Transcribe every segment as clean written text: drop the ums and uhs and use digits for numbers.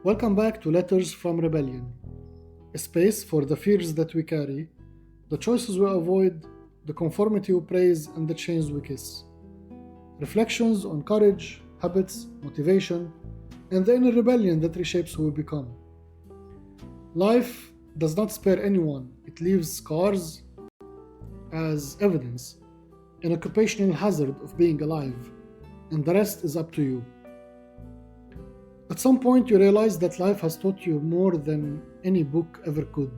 Welcome back to Letters from Rebellion, a space for the fears that we carry, the choices we avoid, the conformity we praise, and the chains we kiss. Reflections on courage, habits, motivation, and the inner rebellion that reshapes who we become. Life does not spare anyone, it leaves scars as evidence, an occupational hazard of being alive, and the rest is up to you. At some point, you realize that life has taught you more than any book ever could.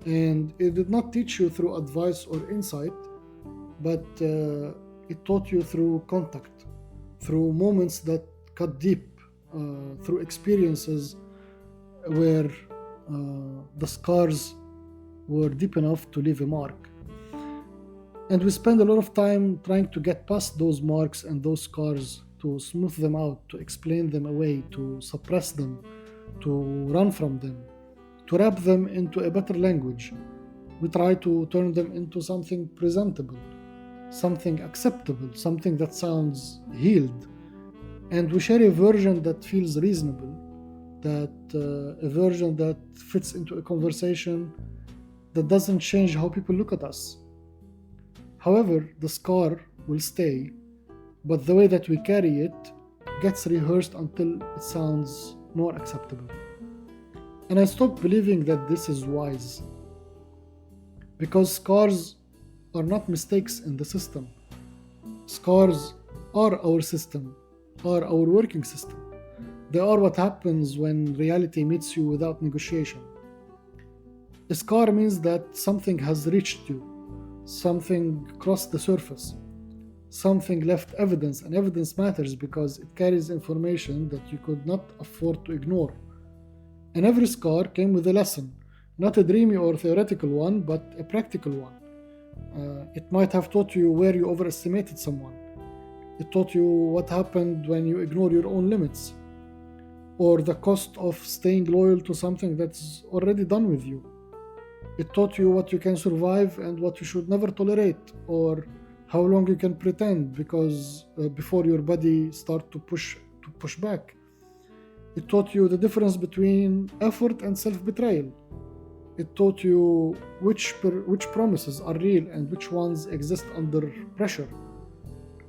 And it did not teach you through advice or insight, but it taught you through contact, through moments that cut deep, through experiences where the scars were deep enough to leave a mark. And we spend a lot of time trying to get past those marks and those scars, to smooth them out, to explain them away, to suppress them, to run from them, to wrap them into a better language. We try to turn them into something presentable, something acceptable, something that sounds healed. And we share a version that feels reasonable, a version that fits into a conversation that doesn't change how people look at us. However, the scar will stay, but the way that we carry it gets rehearsed until it sounds more acceptable. And I stopped believing that this is wise, because scars are not mistakes in the system. Scars are our system, are our working system. They are what happens when reality meets you without negotiation. A scar means that something has reached you, something crossed the surface. Something left evidence, and evidence matters because it carries information that you could not afford to ignore. And every scar came with a lesson, not a dreamy or theoretical one, but a practical one. It might have taught you where you overestimated someone. It taught you what happened when you ignore your own limits, or the cost of staying loyal to something that's already done with you. It taught you what you can survive and what you should never tolerate, or how long you can pretend before your body starts to push back. It taught you the difference between effort and self-betrayal. It taught you which promises are real and which ones exist under pressure,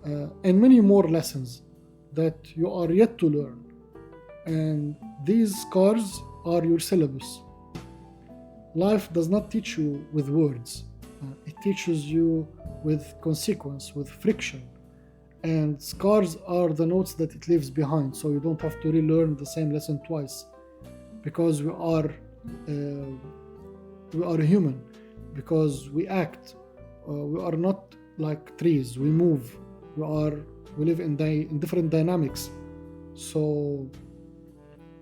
and many more lessons that you are yet to learn. And these scars are your syllabus. Life does not teach you with words. It teaches you with consequence, with friction. And scars are the notes that it leaves behind, so you don't have to relearn the same lesson twice. Because we are human, because we act. We are not like trees, we move. We live in different dynamics. So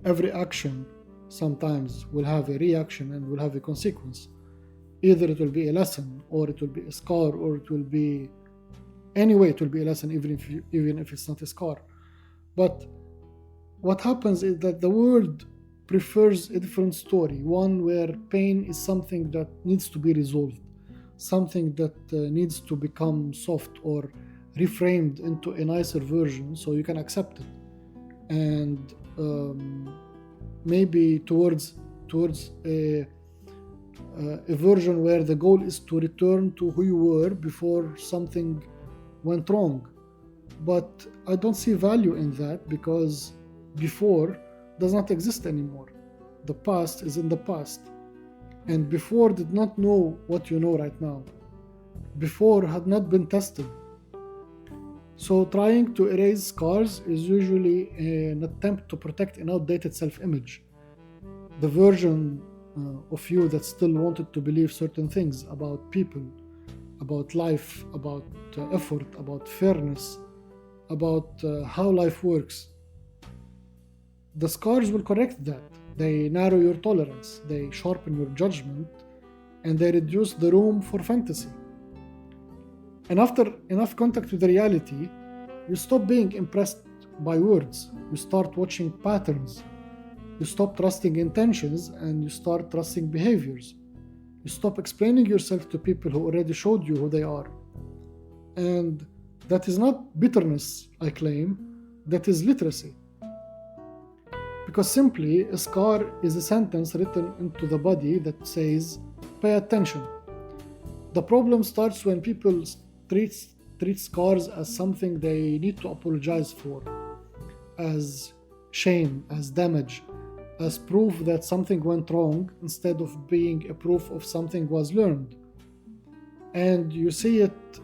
every action sometimes will have a reaction and will have a consequence. Either it will be a lesson, or it will be a scar, or it will be anyway. It will be a lesson, even if it's not a scar. But what happens is that the world prefers a different story, one where pain is something that needs to be resolved, something that needs to become soft or reframed into a nicer version so you can accept it, and maybe towards a version where the goal is to return to who you were before something went wrong. But I don't see value in that, because before does not exist anymore. The past is in the past, and before did not know what you know right now. Before had not been tested. So trying to erase scars is usually an attempt to protect an outdated self-image, the version of you that still wanted to believe certain things about people, about life, about effort, about fairness, about how life works. The scars will correct that. They narrow your tolerance, they sharpen your judgment, and they reduce the room for fantasy. And after enough contact with the reality, you stop being impressed by words. You start watching patterns. You stop trusting intentions and you start trusting behaviors. You stop explaining yourself to people who already showed you who they are. And that is not bitterness, I claim, that is literacy. Because simply, a scar is a sentence written into the body that says, pay attention. The problem starts when people treat scars as something they need to apologize for, as shame, as damage, as proof that something went wrong instead of being a proof of something was learned. And you see it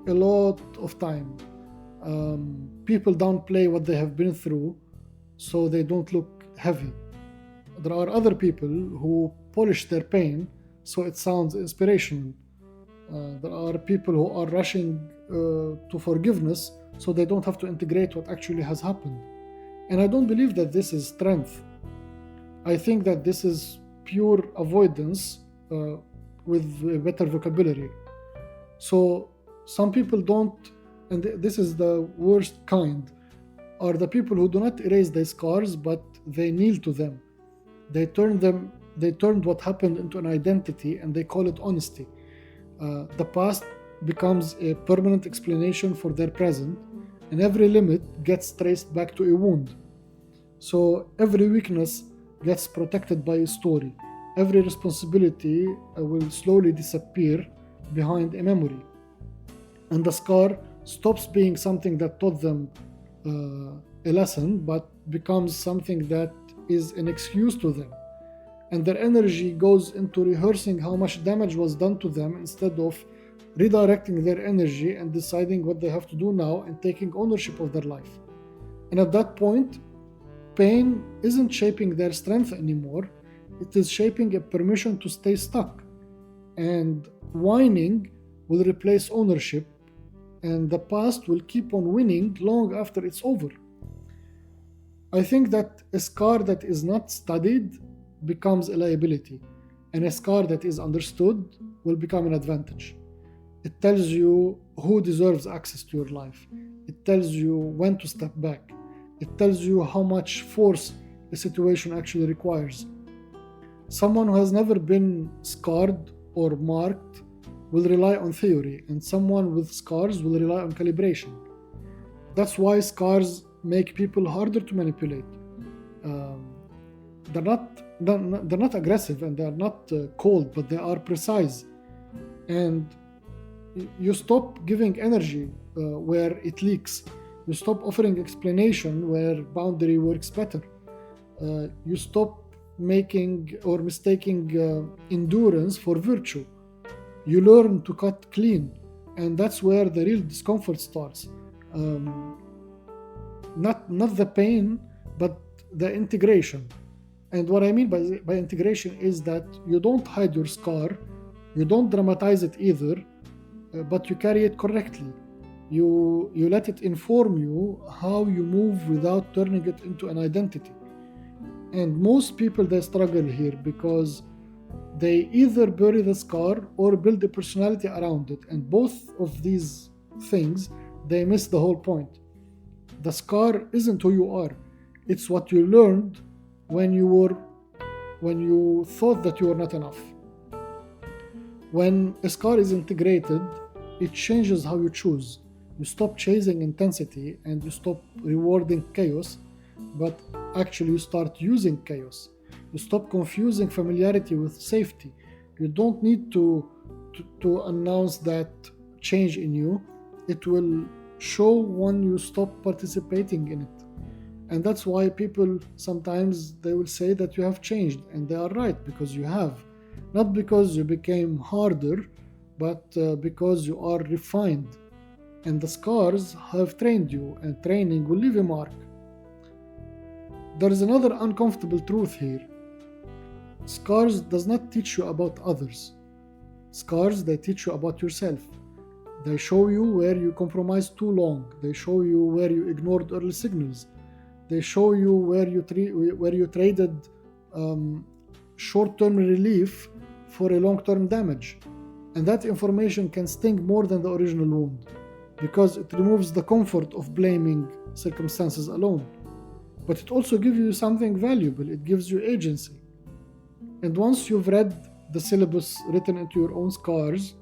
a lot of time. People downplay what they have been through so they don't look heavy. There are other people who polish their pain so it sounds inspirational. There are people who are rushing to forgiveness so they don't have to integrate what actually has happened. And I don't believe that this is strength. I think that this is pure avoidance with better vocabulary. So some people don't, and this is the worst kind, are the people who do not erase their scars, but they kneel to them. They turned what happened into an identity, and they call it honesty. The past becomes a permanent explanation for their present, and every limit gets traced back to a wound. So every weakness gets protected by a story. Every responsibility will slowly disappear behind a memory. And the scar stops being something that taught them a lesson, but becomes something that is an excuse to them. And their energy goes into rehearsing how much damage was done to them instead of redirecting their energy and deciding what they have to do now and taking ownership of their life. And at that point, pain isn't shaping their strength anymore. It is shaping a permission to stay stuck. And whining will replace ownership, and the past will keep on winning long after it's over. I think that a scar that is not studied becomes a liability, and a scar that is understood will become an advantage. It tells you who deserves access to your life. It tells you when to step back. It tells you how much force a situation actually requires. Someone who has never been scarred or marked will rely on theory, and someone with scars will rely on calibration. That's why scars make people harder to manipulate. They're not aggressive, and they're not cold, but they are precise. And you stop giving energy where it leaks. You stop offering explanation where boundary works better. You stop making or mistaking endurance for virtue. You learn to cut clean, and that's where the real discomfort starts. Not the pain, but the integration. And what I mean by integration is that you don't hide your scar, you don't dramatize it either, but you carry it correctly. You let it inform you how you move without turning it into an identity. And most people, they struggle here because they either bury the scar or build a personality around it. And both of these things, they miss the whole point. The scar isn't who you are. It's what you learned when you thought that you were not enough. When a scar is integrated, it changes how you choose. You stop chasing intensity and you stop rewarding chaos, but actually you start using chaos. You stop confusing familiarity with safety. You don't need to announce that change in you. It will show when you stop participating in it. And that's why people sometimes they will say that you have changed, and they are right, because you have. Not because you became harder, but because you are refined. And the scars have trained you, and training will leave a mark. There is another uncomfortable truth here. Scars does not teach you about others. Scars, they teach you about yourself. They show you where you compromised too long. They show you where you ignored early signals. They show you where you traded short-term relief for a long-term damage. And that information can sting more than the original wound, because it removes the comfort of blaming circumstances alone. But it also gives you something valuable. It gives you agency. And once you've read the syllabus written into your own scars,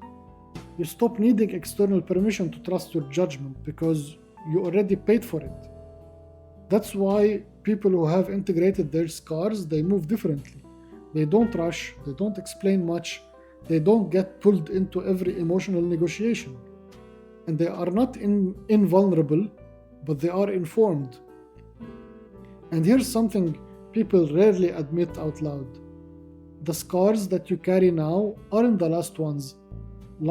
you stop needing external permission to trust your judgment, because you already paid for it. That's why people who have integrated their scars, they move differently. They don't rush, they don't explain much, they don't get pulled into every emotional negotiation. And they are not invulnerable, but they are informed. And here's something people rarely admit out loud. The scars that you carry now aren't the last ones.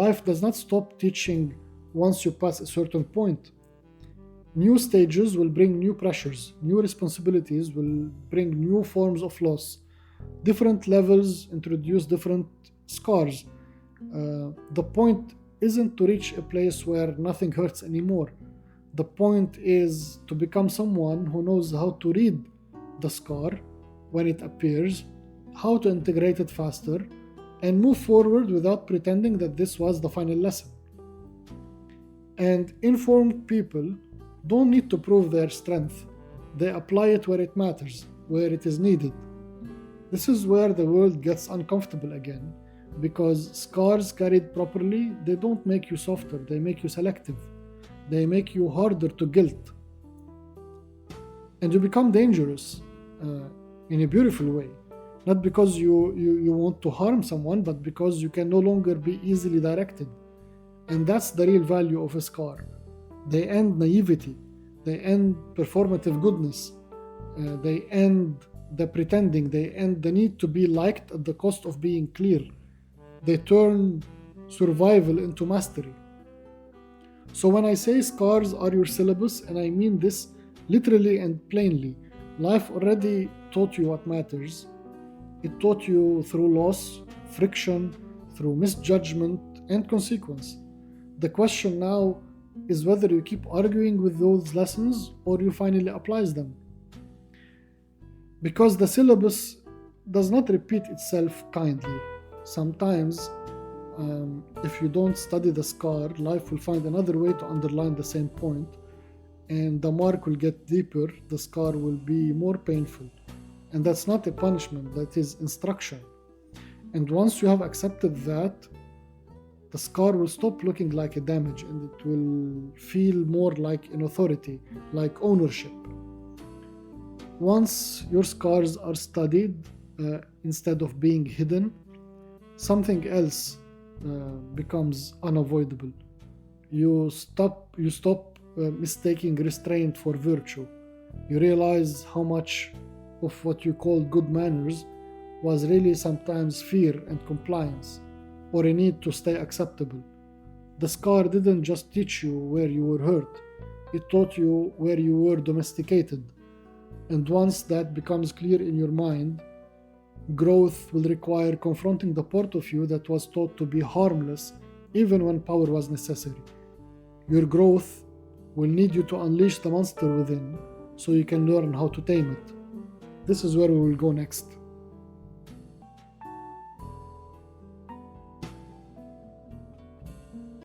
Life does not stop teaching once you pass a certain point. New stages will bring new pressures, new responsibilities will bring new forms of loss. Different levels introduce different scars. The point isn't to reach a place where nothing hurts anymore. The point is to become someone who knows how to read the scar when it appears, how to integrate it faster, and move forward without pretending that this was the final lesson. And informed people don't need to prove their strength. They apply it where it matters, where it is needed. This is where the world gets uncomfortable again, because scars carried properly, they don't make you softer, they make you selective. They make you harder to guilt. And you become dangerous in a beautiful way. Not because you want to harm someone, but because you can no longer be easily directed. And that's the real value of a scar. They end naivety. They end performative goodness. They end the pretending. They end the need to be liked at the cost of being clear. They turn survival into mastery. So when I say scars are your syllabus, and I mean this literally and plainly, life already taught you what matters. It taught you through loss, friction, through misjudgment, and consequence. The question now is whether you keep arguing with those lessons or you finally apply them. Because the syllabus does not repeat itself kindly. Sometimes, if you don't study the scar, life will find another way to underline the same point, and the mark will get deeper, the scar will be more painful. And that's not a punishment, that is instruction. And once you have accepted that, the scar will stop looking like a damage and it will feel more like an authority, like ownership. Once your scars are studied, instead of being hidden, something else becomes unavoidable. You stop mistaking restraint for virtue. You realize how much of what you call good manners was really sometimes fear and compliance, or a need to stay acceptable. The scar didn't just teach you where you were hurt, it taught you where you were domesticated. And once that becomes clear in your mind, growth will require confronting the part of you that was taught to be harmless even when power was necessary. Your growth will need you to unleash the monster within so you can learn how to tame it. This is where we will go next.